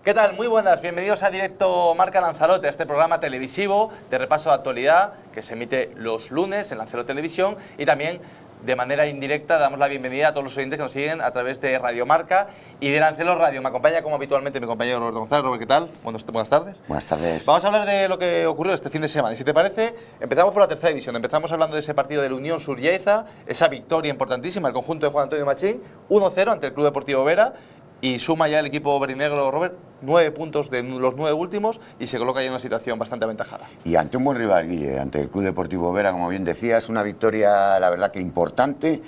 ¿Qué tal? Muy buenas, bienvenidos a Directo Marca Lanzarote, a este programa televisivo de repaso de actualidad que se emite los lunes en Lanzarote Televisión y también de manera indirecta damos la bienvenida a todos los oyentes que nos siguen a través de Radio Marca y de Lancelo Radio. Me acompaña como habitualmente mi compañero Roberto González. Robert, ¿qué tal? Buenas tardes. Buenas tardes. Vamos a hablar de lo que ocurrió este fin de semana y si te parece, empezamos por la tercera división. Empezamos hablando de ese partido de la Unión Sur-Lleida, esa victoria importantísima, el conjunto de Juan Antonio Machín, 1-0 ante el Club Deportivo Vera. Y suma ya el equipo verdinegro, Robert, 9 puntos de los 9 últimos y se coloca ya en una situación bastante aventajada. Y ante un buen rival, Guille, ante el Club Deportivo Vera, como bien decías, una victoria, la verdad que importante,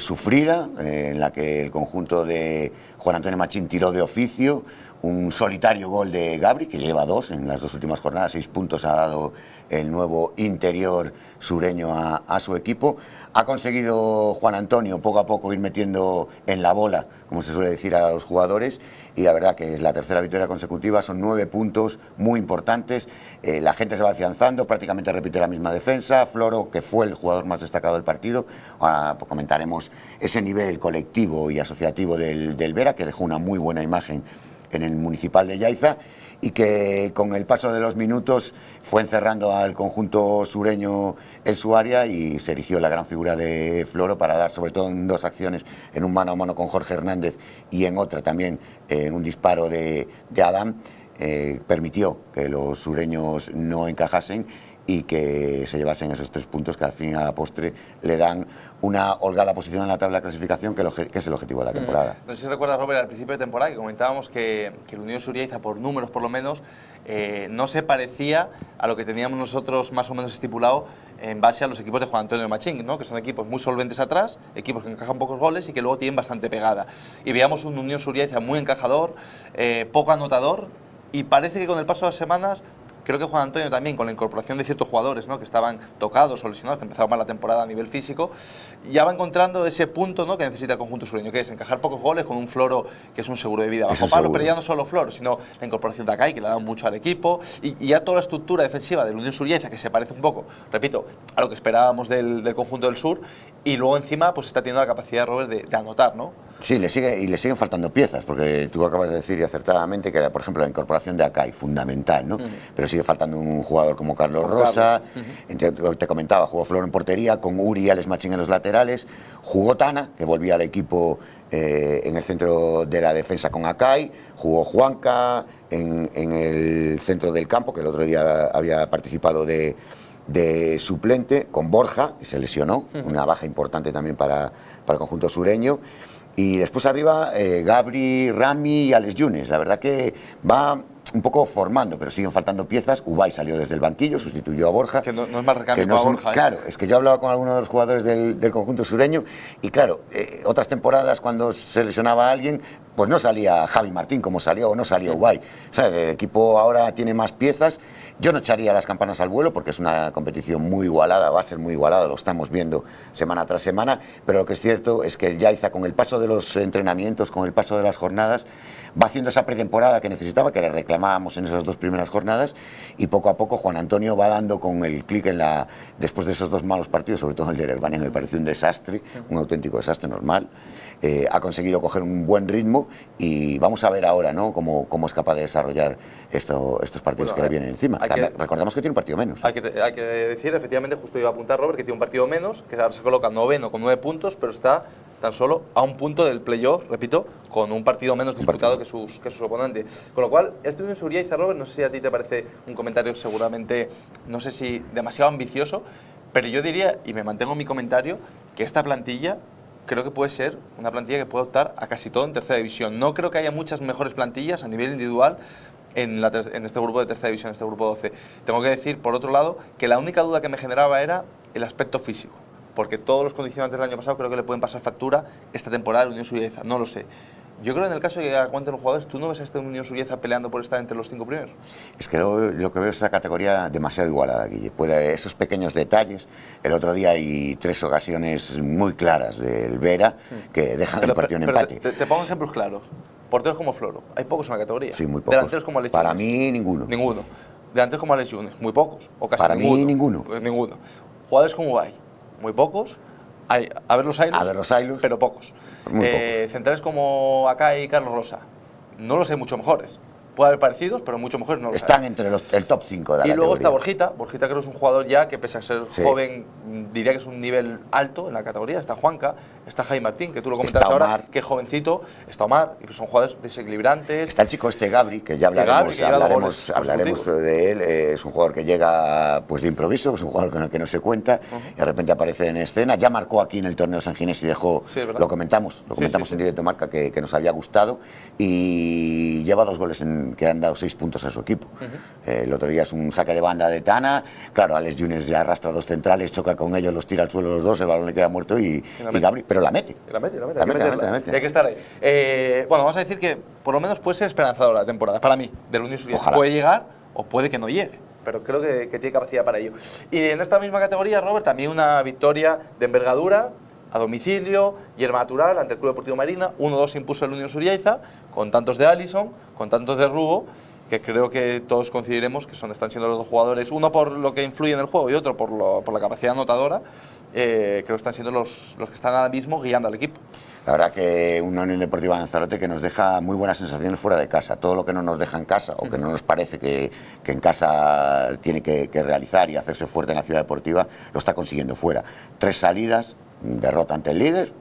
sufrida, en la que el conjunto de Juan Antonio Machín tiró de oficio. Un solitario gol de Gabri, que lleva 2 en las 2 últimas jornadas, 6 puntos ha dado el nuevo interior sureño a su equipo. Ha conseguido Juan Antonio poco a poco ir metiendo en la bola, como se suele decir a los jugadores, y la verdad que es la tercera victoria consecutiva, son 9 puntos muy importantes, la gente se va afianzando, prácticamente repite la misma defensa. Floro, que fue el jugador más destacado del partido, ahora comentaremos ese nivel colectivo y asociativo del Vera, que dejó una muy buena imagen en el municipal de Lleida y que con el paso de los minutos fue encerrando al conjunto sureño en su área y se erigió la gran figura de Floro para dar, sobre todo en 2 acciones, en un mano a mano con Jorge Hernández y en otra también un disparo de Adam, permitió que los sureños no encajasen y que se llevasen esos 3 puntos que al fin y a la postre le dan una holgada posición en la tabla de clasificación, que es el objetivo de la temporada. No sé si recuerdas, Robert, al principio de temporada que comentábamos que el Unión Sur-Lleida, por números por lo menos, no se parecía a lo que teníamos nosotros más o menos estipulado en base a los equipos de Juan Antonio Machín, ¿no? Que son equipos muy solventes atrás, equipos que encajan pocos goles y que luego tienen bastante pegada. Y veíamos un Unión Sur-Lleida muy encajador, poco anotador, y parece que con el paso de las semanas, creo que Juan Antonio también, con la incorporación de ciertos jugadores, ¿no?, que estaban tocados o lesionados, que empezaban mal la temporada a nivel físico, ya va encontrando ese punto, ¿no?, que necesita el conjunto sureño, que es encajar pocos goles con un Floro que es un seguro de vida bajo palo, pero ya no solo Floro, sino la incorporación de Akai, que le ha dado mucho al equipo, y ya toda la estructura defensiva del Unión Sur-Lleida, que se parece un poco, repito, a lo que esperábamos del conjunto del sur, y luego encima pues está teniendo la capacidad, Robert, de anotar, ¿no? Sí, le siguen faltando piezas, porque tú acabas de decir y acertadamente que, por ejemplo, la incorporación de Akai, fundamental, ¿no? Pero sigue faltando un jugador como Carlos Rosa. Te comentaba, jugó Flor en portería, con Uri y Alex Machín en los laterales, jugó Tana, que volvía al equipo en el centro de la defensa con Akai, jugó Juanca en el centro del campo, que el otro día había participado de suplente, con Borja, que se lesionó, una baja importante también para el conjunto sureño. Y después arriba, Gabri, Rami y Alex Yunes. La verdad que va un poco formando, pero siguen faltando piezas. Ubay salió desde el banquillo, sustituyó a Borja. Que no es más recambio para Borja. Claro, es que yo hablaba con algunos de los jugadores del conjunto sureño y claro, otras temporadas cuando se lesionaba a alguien, pues no salía Javi Martín como salió o no salía Ubay. O sea, el equipo ahora tiene más piezas. Yo no echaría las campanas al vuelo porque es una competición muy igualada, va a ser muy igualada, lo estamos viendo semana tras semana, pero lo que es cierto es que el Lleida, con el paso de los entrenamientos, con el paso de las jornadas, va haciendo esa pretemporada que necesitaba, que le reclamábamos en esas 2 primeras jornadas, y poco a poco Juan Antonio va dando con el clic después de esos 2 malos partidos, sobre todo el de Herbania, que me pareció un desastre, un auténtico desastre normal. Ha conseguido coger un buen ritmo y vamos a ver ahora, ¿no?, cómo es capaz de desarrollar estos partidos que le vienen encima. Recordemos que tiene un partido menos. Hay que decir, efectivamente, justo iba a apuntar, Robert, que tiene un partido menos, que ahora se coloca noveno con 9 puntos, pero está tan solo a un punto del playoff, repito, con un partido menos disputado que sus oponentes. Con lo cual, esto de Sur-Lleida, Robert, no sé si a ti te parece un comentario seguramente, no sé si demasiado ambicioso, pero yo diría, y me mantengo en mi comentario, que esta plantilla creo que puede ser una plantilla que puede optar a casi todo en tercera división. No creo que haya muchas mejores plantillas a nivel individual en este grupo de tercera división, en este grupo 12. Tengo que decir, por otro lado, que la única duda que me generaba era el aspecto físico, porque todos los condicionantes del año pasado creo que le pueden pasar factura esta temporada a la Unión Sur-Lleida, no lo sé. Yo creo que en el caso de que aguanten los jugadores, ¿tú no ves a esta Unión Sur-Lleida peleando por estar entre los 5 primeros? Es que lo que veo es esa categoría demasiado igualada, Guille. Esos pequeños detalles. El otro día hay 3 ocasiones muy claras del Vera que dejan el partido en empate. Te pongo ejemplos claros. Porteros como Floro, hay pocos en la categoría. Sí, muy pocos. Delanteros como Alex Para Yunes. mí, ninguno. Ninguno. Delanteros como Alex Yunes, muy pocos. O casi para ninguno. mí, ninguno. Pues ninguno. Jugadores como Ubay, muy pocos. A ver los Ailos, pero pocos. Muy pocos. Centrales como Akai y Carlos Rosa, no los sé mucho mejores. Puede haber parecidos, pero mucho mejores no lo Están sé. entre el top 5 de la categoría. Y luego está Borjita. Borjita creo que es un jugador ya que, pese a ser Sí. joven, diría que es un nivel alto en la categoría. Está Juanca, está Jaime Martín, que tú lo comentabas Está ahora, Omar. que es jovencito. Está Omar, y pues son jugadores desequilibrantes. Está el chico Gabri, que ya hablaremos, que lleva goles hablaremos consecutivos. de él. Es un jugador que llega pues de improviso, es un jugador con el que no se cuenta y de repente aparece en escena. Ya marcó aquí en el torneo San Ginés y dejó, Sí, ¿verdad? lo comentamos en directo marca que nos había gustado y lleva 2 goles que han dado 6 puntos a su equipo. El otro día es un saque de banda de Tana, claro, Alex Yunes ya arrastra 2 centrales, choca con ellos, los tira al suelo los dos, el balón le queda muerto y Gabri, pero la mete. La mete. La Hay que estar ahí. Bueno, vamos a decir que por lo menos puede ser esperanzadora la temporada, para mí, del Unión Surrieta. Ojalá. Puede llegar o puede que no llegue, pero creo que tiene capacidad para ello. Y en esta misma categoría, Robert, también una victoria de envergadura, a domicilio, yerma natural, ante el Club Deportivo Marina. 1-2 impuso el Unión Surrieta, con tantos de Alisson, con tantos de Rubo, que creo que todos coincidiremos que están siendo los dos jugadores, uno por lo que influye en el juego y otro por la capacidad anotadora, creo que están siendo los que están ahora mismo guiando al equipo. La verdad que una Unión Deportiva Lanzarote que nos deja muy buenas sensaciones fuera de casa. Todo lo que no nos deja en casa o que no nos parece que en casa tiene que realizar y hacerse fuerte en la ciudad deportiva, lo está consiguiendo fuera. 3 salidas, derrota ante el líder,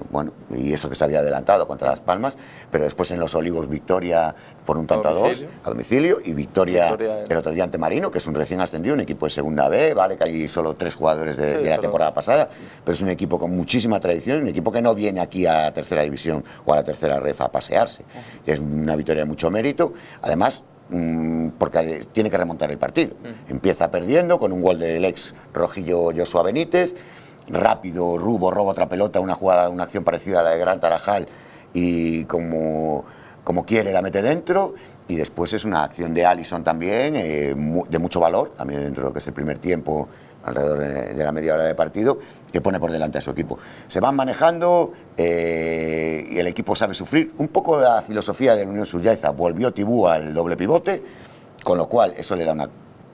bueno, y eso que se había adelantado contra Las Palmas, pero después en Los Olivos victoria por un tanto a 2 a domicilio y victoria el otro día ante Marino, que es un recién ascendido, un equipo de segunda B, vale que hay solo 3 jugadores de la temporada pasada, pero es un equipo con muchísima tradición, un equipo que no viene aquí a la tercera división o a la tercera ref a pasearse. Es una victoria de mucho mérito, además porque tiene que remontar el partido. Empieza perdiendo con un gol del ex rojillo Joshua Benítez, rápido, Rubo roba otra pelota, una acción parecida a la de Gran Tarajal y como quiere la mete dentro, y después es una acción de Alisson también de mucho valor, también dentro de lo que es el primer tiempo, alrededor de la media hora de partido, que pone por delante a su equipo. Se van manejando y el equipo sabe sufrir. Un poco la filosofía de la Unión Surrieta, volvió Tibú al doble pivote, con lo cual eso le da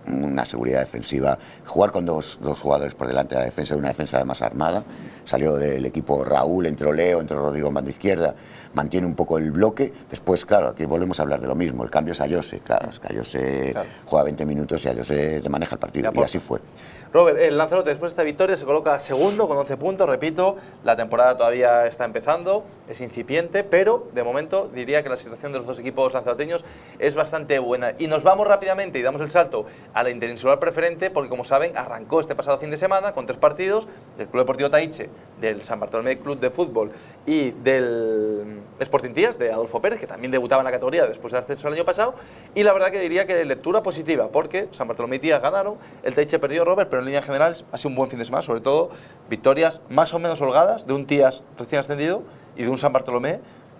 una seguridad defensiva. Jugar con dos jugadores por delante de la defensa, una defensa además armada. Salió del equipo Raúl, entró Leo, entró Rodrigo en banda izquierda, mantiene un poco el bloque. Después, claro, aquí volvemos a hablar de lo mismo. El cambio es Ayose, claro, es que Ayose juega 20 minutos y Ayose te maneja el partido, y así fue. Robert, el Lanzarote después de esta victoria se coloca segundo con 11 puntos, repito, la temporada todavía está empezando, es incipiente, pero de momento diría que la situación de los dos equipos lanzaroteños es bastante buena. Y nos vamos rápidamente y damos el salto a la Interinsular Preferente, porque como saben, arrancó este pasado fin de semana con 3 partidos del Club Deportivo Taiche, del San Bartolomé Club de Fútbol y del Sporting Tías, de Adolfo Pérez, que también debutaba en la categoría después del ascenso el año pasado, y la verdad que diría que lectura positiva, porque San Bartolomé y Tías ganaron, el Taiche perdió, Robert, pero en línea general ha sido un buen fin de semana, sobre todo victorias más o menos holgadas de un Tías recién ascendido y de un San Bartolomé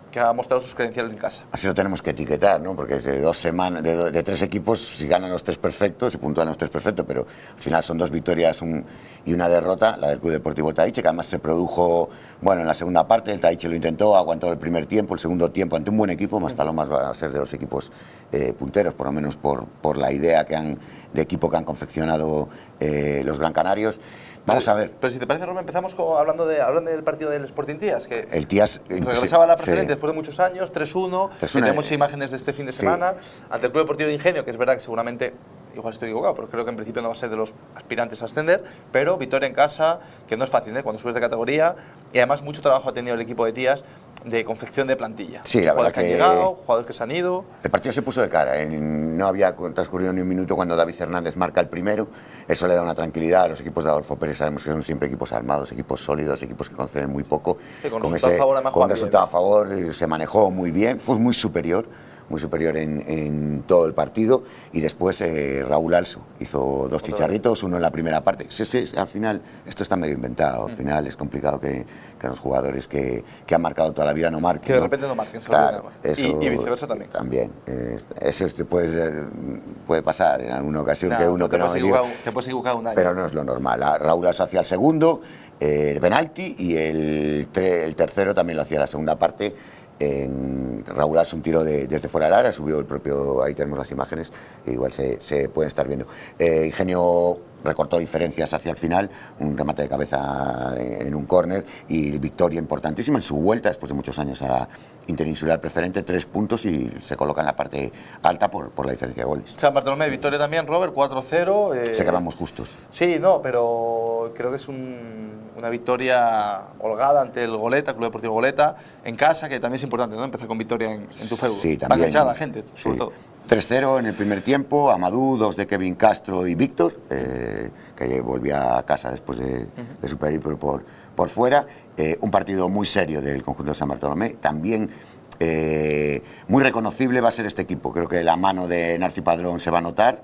que ha mostrado sus credenciales en casa. Así lo tenemos que etiquetar, ¿no? Porque de 2 semanas, de 3 equipos, si ganan los 3 perfectos, si puntúan los 3 perfectos, pero al final son 2 victorias y una derrota, la del Club Deportivo Taiche, que además se produjo, bueno, en la segunda parte. El Taiche lo intentó, aguantó el primer tiempo, el segundo tiempo ante un buen equipo. Maspalomas va a ser de los equipos punteros, por lo menos por la idea de equipo que han confeccionado los Gran Canarios. Vamos a ver. Pero si te parece, Roma, empezamos hablando del partido del Sporting Tías, que el Tías regresaba a la preferente después de muchos años, 3-1, tenemos imágenes de este fin de semana, ante el Club Deportivo de Ingenio, que es verdad que seguramente, igual estoy equivocado, pero creo que en principio no va a ser de los aspirantes a ascender, pero victoria en casa, que no es fácil, cuando subes de categoría, y además mucho trabajo ha tenido el equipo de Tías de confección de plantilla. Sí, la verdad que han llegado, jugadores que se han ido. El partido se puso de cara, no había transcurrido ni un minuto cuando David Hernández marca el primero. Eso le da una tranquilidad a los equipos de Adolfo Pérez. Sabemos que son siempre equipos armados, equipos sólidos, equipos que conceden muy poco. Sí, con resultado a favor se manejó muy bien, fue muy superior en todo el partido. Y después Raúl Also hizo 2 chicharritos, uno en la primera parte. Sí, al final esto está medio inventado, al final es complicado que los jugadores que han marcado toda la vida no marquen. Que de repente no marquen, claro, eso, y viceversa también. También, eso puede pasar en alguna ocasión, claro, que uno que no te puedes equivocar un año. Pero no es lo normal. Raúl Also hacía el segundo, el penalti, y el tercero también lo hacía la segunda parte. Raúl hace un tiro desde fuera del área, subió el propio, ahí tenemos las imágenes, igual se pueden estar viendo. Ingenio recortó diferencias hacia el final, un remate de cabeza en un córner y victoria importantísima en su vuelta después de muchos años a la Interinsular Preferente, 3 puntos y se coloca en la parte alta por la diferencia de goles. San Bartolomé, victoria también, Robert, 4-0. Sé que vamos justos. Sí, no, pero creo que es una victoria holgada ante el Goleta, Club Deportivo Goleta, en casa, que también es importante, ¿no? Empezar con victoria en tu feudo. Sí, también. Para enganchar a la gente, sobre todo. 3-0 en el primer tiempo, Amadou, 2 de Kevin Castro y Víctor, que volvía a casa después de su periplo por fuera. Un partido muy serio del conjunto de San Bartolomé. También muy reconocible va a ser este equipo. Creo que la mano de Narci Padrón se va a notar.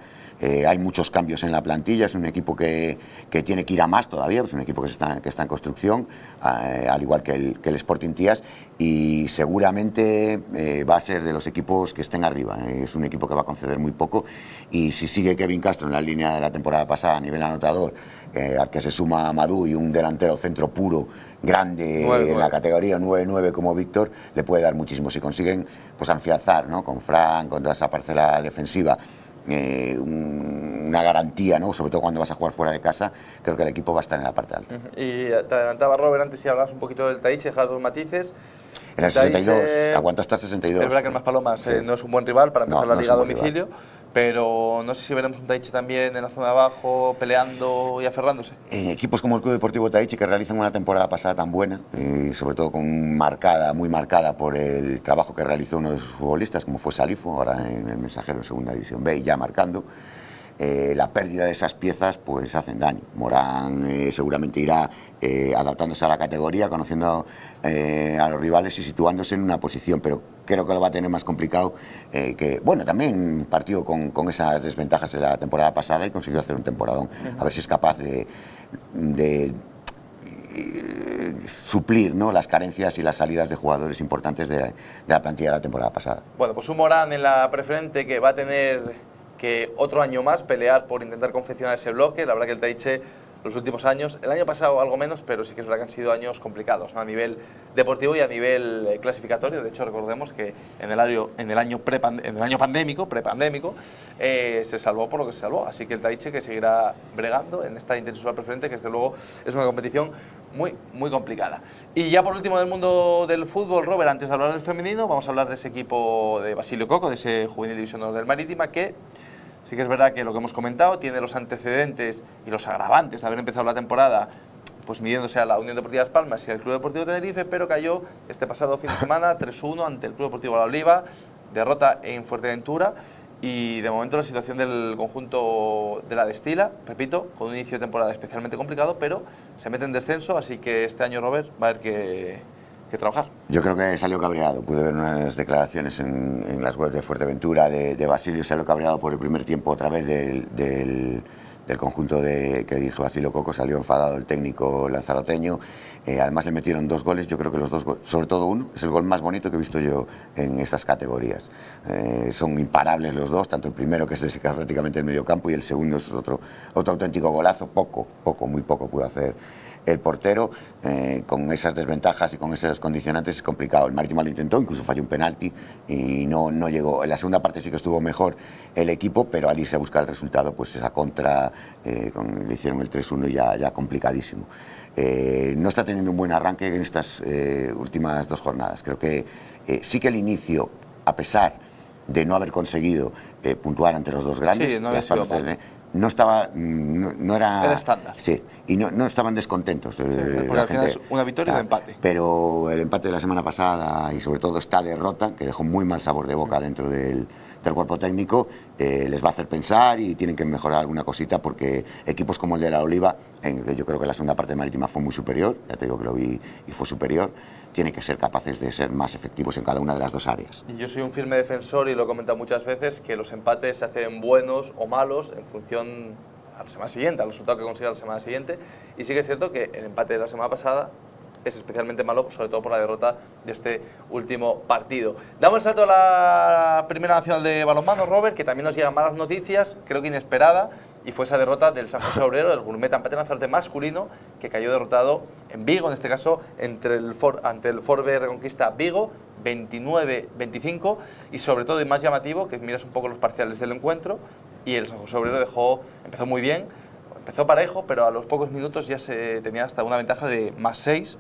Hay muchos cambios en la plantilla, es un equipo que tiene que ir a más todavía, es un equipo que está en construcción, al igual que el Sporting Tías, y seguramente va a ser de los equipos que estén arriba. Es un equipo que va a conceder muy poco, y si sigue Kevin Castro en la línea de la temporada pasada a nivel anotador, al que se suma Amadou y un delantero centro puro, grande 9-9. En la categoría 9-9 como Víctor, le puede dar muchísimo. Si consiguen pues afianzar, ¿no? Con Fran, con toda esa parcela defensiva, una garantía, ¿no? Sobre todo cuando vas a jugar fuera de casa, creo que el equipo va a estar en la parte alta. Y te adelantaba, Robert, antes si hablabas un poquito del Taiche, dejar dos matices. En el 62, aguanta hasta el 62. Es verdad que el Maspalomas Sí. no es un buen rival para empezar la no liga a es un buen domicilio, pero no sé si veremos un Taiche también en la zona de abajo, peleando y aferrándose. Equipos como el Club Deportivo Taichi, que realizan una temporada pasada tan buena, sobre todo muy marcada por el trabajo que realizó uno de sus futbolistas, como fue Salifo, ahora en el Mensajero en Segunda División B, ya marcando. La pérdida de esas piezas pues hacen daño. Morán seguramente irá adaptándose a la categoría, conociendo a los rivales y situándose en una posición, pero creo que lo va a tener más complicado, que bueno, también partió con esas desventajas de la temporada pasada y consiguió hacer un temporadón. A ver si es capaz de suplir, ¿no?, las carencias y las salidas de jugadores importantes de la plantilla de la temporada pasada. Bueno, pues un Morán en la preferente que va a tener que otro año más pelear por intentar confeccionar ese bloque. La verdad que el Taiche los últimos años, el año pasado algo menos, pero sí que es verdad que han sido años complicados, ¿no?, a nivel deportivo y a nivel clasificatorio. De hecho, recordemos que en el año prepandémico se salvó por lo que se salvó. Así que el Taiche que seguirá bregando en esta Interinsular Preferente, que desde luego es una competición muy complicada. Y ya por último del mundo del fútbol, Robert, antes de hablar del femenino, vamos a hablar de ese equipo de Basilio Coco, de ese Juvenil División 2 del Marítima, que sí que es verdad que lo que hemos comentado tiene los antecedentes y los agravantes de haber empezado la temporada pues midiéndose a la Unión Deportiva Las Palmas y al Club Deportivo Tenerife, pero cayó este pasado fin de semana 3-1 ante el Club Deportivo La Oliva, derrota en Fuerteventura. Y de momento la situación del conjunto de la Destila, repito, con un inicio de temporada especialmente complicado, pero se mete en descenso, así que este año, Robert, va a haber que trabajar. Yo creo que salió cabreado. Pude ver unas declaraciones en las webs de Fuerteventura de Basilio. Salió cabreado por el primer tiempo otra vez del conjunto que dirige Basilio Coco. Salió enfadado el técnico lanzaroteño. Además le metieron 2 goles. Yo creo que los 2 goles, sobre todo uno, es el gol más bonito que he visto yo en estas categorías. Son imparables los dos, tanto el primero, que es desde prácticamente el medio campo, y el segundo es otro auténtico golazo. Muy poco pudo hacer el portero. Con esas desventajas y con esos condicionantes es complicado. El Marítimo lo intentó, incluso falló un penalti y no llegó. En la segunda parte sí que estuvo mejor el equipo, pero al irse a buscar el resultado, pues esa contra, le hicieron el 3-1 ya complicadísimo. No está teniendo un buen arranque en estas últimas 2 jornadas. Creo que sí que el inicio, a pesar de no haber conseguido puntuar ante los 2 grandes, sí, no era estándar. Sí, y no estaban descontentos. Porque al final es una victoria y un empate. Pero el empate de la semana pasada y sobre todo esta derrota, que dejó muy mal sabor de boca dentro del cuerpo técnico, les va a hacer pensar y tienen que mejorar alguna cosita, porque equipos como el de La Oliva, yo creo que la segunda parte marítima fue muy superior, ya te digo que lo vi y fue superior, tienen que ser capaces de ser más efectivos en cada una de las 2 áreas. Y yo soy un firme defensor, y lo he comentado muchas veces, que los empates se hacen buenos o malos en función a la semana siguiente, al resultado que consiga la semana siguiente. Y sí que es cierto que el empate de la semana pasada es especialmente malo, sobre todo por la derrota de este último partido. Damos el salto a la Primera Nacional de balonmano, Robert, que también nos llegan malas noticias, creo que inesperada, y fue esa derrota del San José Obrero, del Gourmet Tampate Lanzarote masculino, que cayó derrotado en Vigo, en este caso ante el Forbe Reconquista Vigo, 29-25, y sobre todo, y más llamativo, que miras un poco los parciales del encuentro, y el San José Obrero empezó muy bien, empezó parejo, pero a los pocos minutos ya se tenía hasta una ventaja de +6,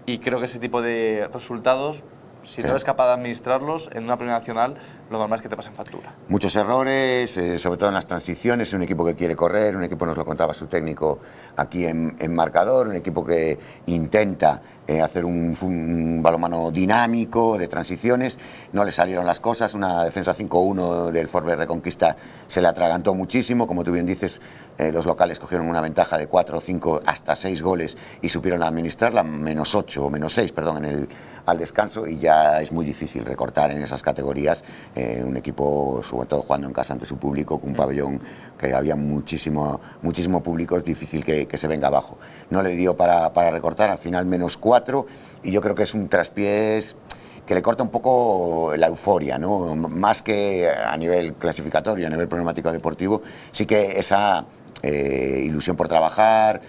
y creo que ese tipo de resultados, si no eres capaz de administrarlos en una primera nacional, lo normal es que te pasen factura. Muchos errores, sobre todo en las transiciones. Es un equipo que quiere correr, un equipo, nos lo contaba su técnico aquí en marcador, un equipo que intenta hacer un balonmano dinámico de transiciones. No le salieron las cosas. Una defensa 5-1 del Forber Reconquista se le atragantó muchísimo. Como tú bien dices, los locales cogieron una ventaja de 4, 5, hasta 6 goles y supieron administrarla, -8 o -6, perdón, al descanso, y ya es muy difícil recortar en esas categorías. Un equipo, sobre todo jugando en casa ante su público, con un pabellón que había muchísimo público, es difícil que se venga abajo. No le dio para recortar, al final -4, y yo creo que es un traspiés que le corta un poco la euforia, ¿no? Más que a nivel clasificatorio, a nivel problemático deportivo, sí que esa ilusión por trabajar,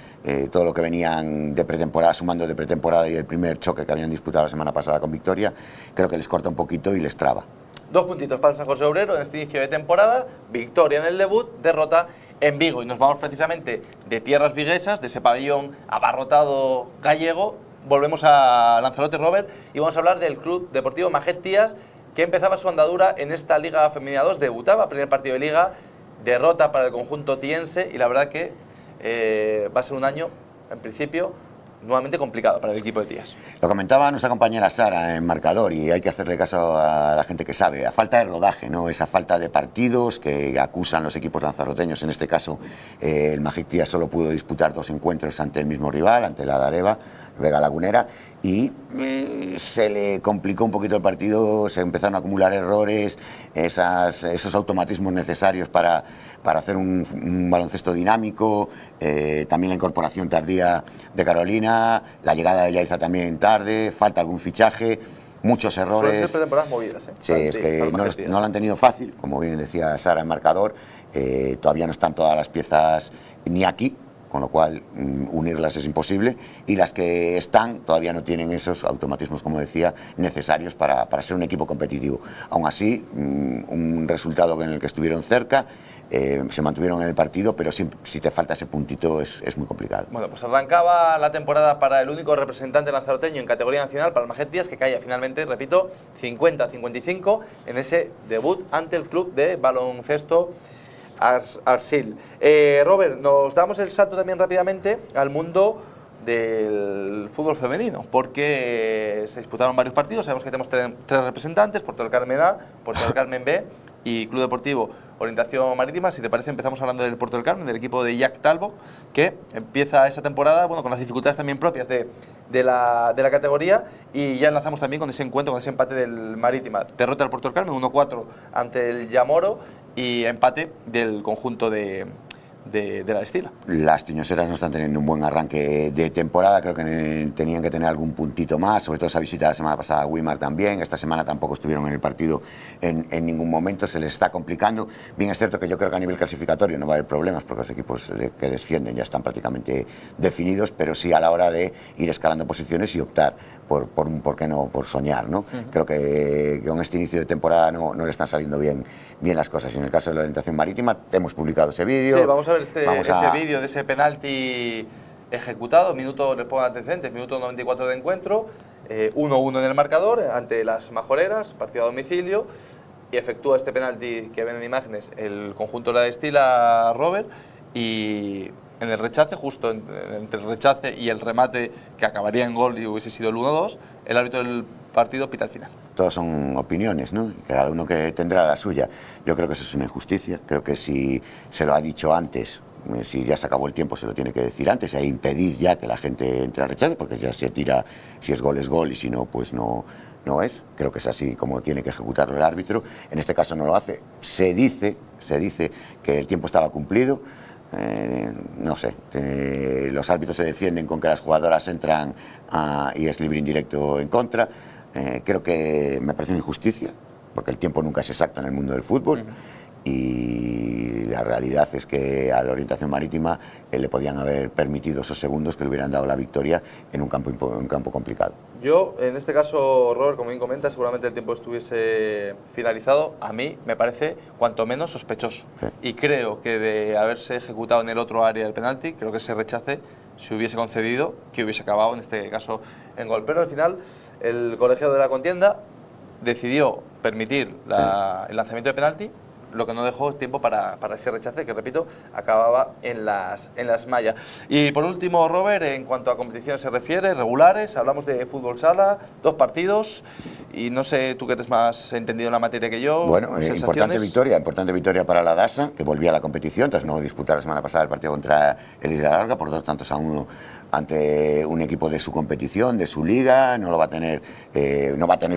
todo lo que venían de pretemporada, sumando de pretemporada y el primer choque que habían disputado la semana pasada con Victoria, creo que les corta un poquito y les traba. 2 puntitos para el San José Obrero en este inicio de temporada, victoria en el debut, derrota en Vigo, y nos vamos precisamente de tierras viguesas, de ese pabellón abarrotado gallego, volvemos a Lanzarote, Robert, y vamos a hablar del Club Deportivo Maget Tías, que empezaba su andadura en esta Liga Femenina 2, debutaba, primer partido de Liga, derrota para el conjunto tiense, y la verdad que va a ser un año, en principio, nuevamente complicado para el equipo de Tías. Lo comentaba nuestra compañera Sara en marcador, y hay que hacerle caso a la gente que sabe. A falta de rodaje, ¿no? Esa falta de partidos que acusan los equipos lanzaroteños. En este caso, el Maget Tías solo pudo disputar 2 encuentros ante el mismo rival, ante la Dareva, Vega Lagunera, y se le complicó un poquito el partido. Se empezaron a acumular errores, esos automatismos necesarios para hacer un baloncesto dinámico, también la incorporación tardía de Carolina, la llegada de Yaiza también tarde, falta algún fichaje, muchos errores. Suelen ser pretemporadas movidas, ¿eh? Sí, es que no lo han tenido fácil, como bien decía Sara en marcador. Todavía no están todas las piezas ni aquí, con lo cual unirlas es imposible, y las que están todavía no tienen esos automatismos, como decía, necesarios para ser un equipo competitivo. Aún así, un resultado en el que estuvieron cerca, se mantuvieron en el partido, pero si te falta ese puntito es muy complicado. Bueno, pues arrancaba la temporada para el único representante lanzaroteño en categoría nacional, para el Maget Tías, que caía finalmente, repito, 50-55 en ese debut ante el club de baloncesto Arsil. Robert, nos damos el salto también rápidamente al mundo del fútbol femenino, porque se disputaron varios partidos. Sabemos que tenemos 3 representantes: Puerto del Carmen A, Puerto del Carmen B y Club Deportivo Orientación Marítima. Si te parece, empezamos hablando del Puerto del Carmen, del equipo de Jack Talbot, que empieza esa temporada, bueno, con las dificultades también propias de la categoría, y ya enlazamos también con ese encuentro, con ese empate del Marítima. Derrota del Puerto del Carmen 1-4 ante el Yamoro, y empate del conjunto de la Estila. Las tiñoseras no están teniendo un buen arranque de temporada. Creo que tenían que tener algún puntito más, sobre todo esa visita la semana pasada a Weimar también. Esta semana tampoco estuvieron en el partido en ningún momento, se les está complicando. Bien, es cierto que yo creo que a nivel clasificatorio no va a haber problemas, porque los equipos que descienden ya están prácticamente definidos, pero sí a la hora de ir escalando posiciones y optar por qué no, por soñar, ¿no? Creo que con este inicio de temporada no le están saliendo bien las cosas. Y en el caso de la Orientación Marítima, hemos publicado ese vídeo. Sí, vamos a ver ese vídeo de ese penalti ejecutado, les pongo antecedentes, minuto 94 de encuentro, 1-1 en el marcador ante las Majoreras, partido a domicilio, y efectúa este penalti que ven en imágenes el conjunto de la Estila, Robert, y en el rechace, justo entre el rechace y el remate, que acabaría en gol y hubiese sido el 1-2, el árbitro del partido pita al final. Todas son opiniones, ¿no? Cada uno que tendrá la suya. Yo creo que eso es una injusticia. Creo que si se lo ha dicho antes, si ya se acabó el tiempo, se lo tiene que decir antes, e impedir ya que la gente entre al rechace, porque ya se tira, si es gol, y si no, pues no es. Creo que es así como tiene que ejecutarlo el árbitro. En este caso no lo hace. Se dice que el tiempo estaba cumplido. No sé, los árbitros se defienden con que las jugadoras entran y es libre indirecto en contra. Creo que me parece una injusticia, porque el tiempo nunca es exacto en el mundo del fútbol, y la realidad es que a la Orientación Marítima le podían haber permitido esos segundos que le hubieran dado la victoria en un campo complicado. Yo, en este caso, Robert, como bien comenta, seguramente el tiempo estuviese finalizado. A mí me parece cuanto menos sospechoso. Sí. Y creo que de haberse ejecutado en el otro área el penalti, creo que ese rechace se hubiese concedido, que hubiese acabado, en este caso, en gol. Pero al final, el colegiado de la contienda decidió permitir el lanzamiento de penalti, lo que no dejó tiempo para ese rechace, que repito, acababa en las mallas. Y por último, Robert, en cuanto a competiciones se refiere, regulares, hablamos de fútbol sala, 2 partidos, y no sé, tú que eres más entendido en la materia que yo. Bueno, importante victoria para la DASA, que volvía a la competición tras no disputar la semana pasada el partido contra el Isla Larga por 2-1 ante un equipo de su competición, de su liga. No va a tener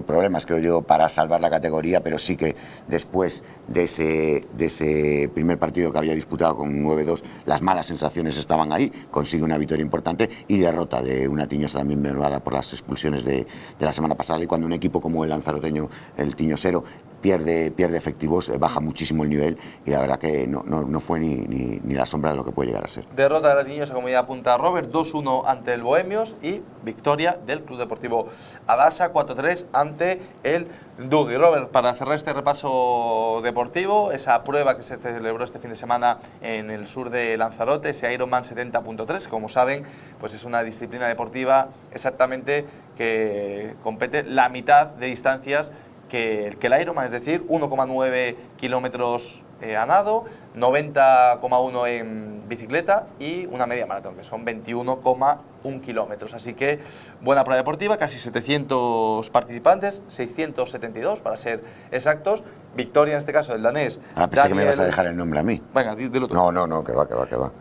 problemas, creo yo, para salvar la categoría, pero sí que después de ese primer partido que había disputado con 9-2, las malas sensaciones estaban ahí. Consigue una victoria importante y derrota de una Tiñosa también mermada por las expulsiones de la semana pasada. Y cuando un equipo como el lanzaroteño, el Tiñosero, pierde efectivos, baja muchísimo el nivel, y la verdad que no fue ni la sombra de lo que puede llegar a ser. Derrota de la Tiñosa, como ya apunta Robert, 2-1 ante el Bohemios, y victoria del Club Deportivo Adasa, 4-3 ante el Dugui. Robert, para cerrar este repaso deportivo, esa prueba que se celebró este fin de semana en el sur de Lanzarote, ese Ironman 70.3, como saben, pues es una disciplina deportiva exactamente que compete la mitad de distancias que el Ironman, es decir, 1,9 kilómetros a nado, 90,1 en bicicleta y una media maratón, que son 21,1 kilómetros. Así que buena prueba deportiva, casi 700 participantes, 672 para ser exactos. Victoria en este caso del danés. Pensé que me ibas a dejar el nombre a mí. Venga, dilo tú. No, que va.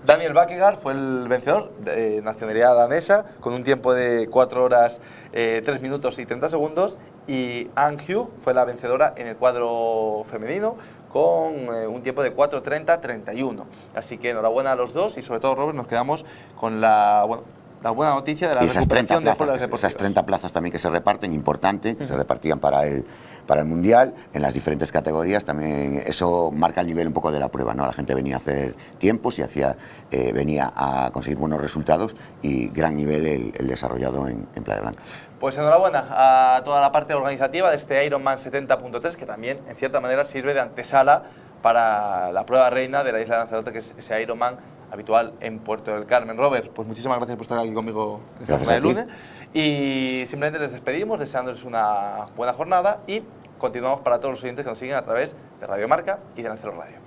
Daniel Bakegaard fue el vencedor, de nacionalidad danesa, con un tiempo de 4 horas, 3 minutos y 30 segundos. Y Anh Hugh fue la vencedora en el cuadro femenino, con un tiempo de 4:30:31. Así que enhorabuena a los dos, y sobre todo, Robert, nos quedamos con la buena noticia de la recuperación de fuerzas deportivas. Esas 30 plazas también que se reparten, importante, que se repartían para el Mundial, en las diferentes categorías. También eso marca el nivel un poco de la prueba, ¿no? La gente venía a hacer tiempos y venía a conseguir buenos resultados, y gran nivel el desarrollado en Playa Blanca. Pues enhorabuena a toda la parte organizativa de este Ironman 70.3, que también, en cierta manera, sirve de antesala para la prueba reina de la isla de Lanzarote, que es ese Ironman habitual en Puerto del Carmen. Robert, pues muchísimas gracias por estar aquí conmigo en esta jornada de lunes. Y simplemente les despedimos, deseándoles una buena jornada, y continuamos para todos los oyentes que nos siguen a través de Radio Marca y de Lancero Radio.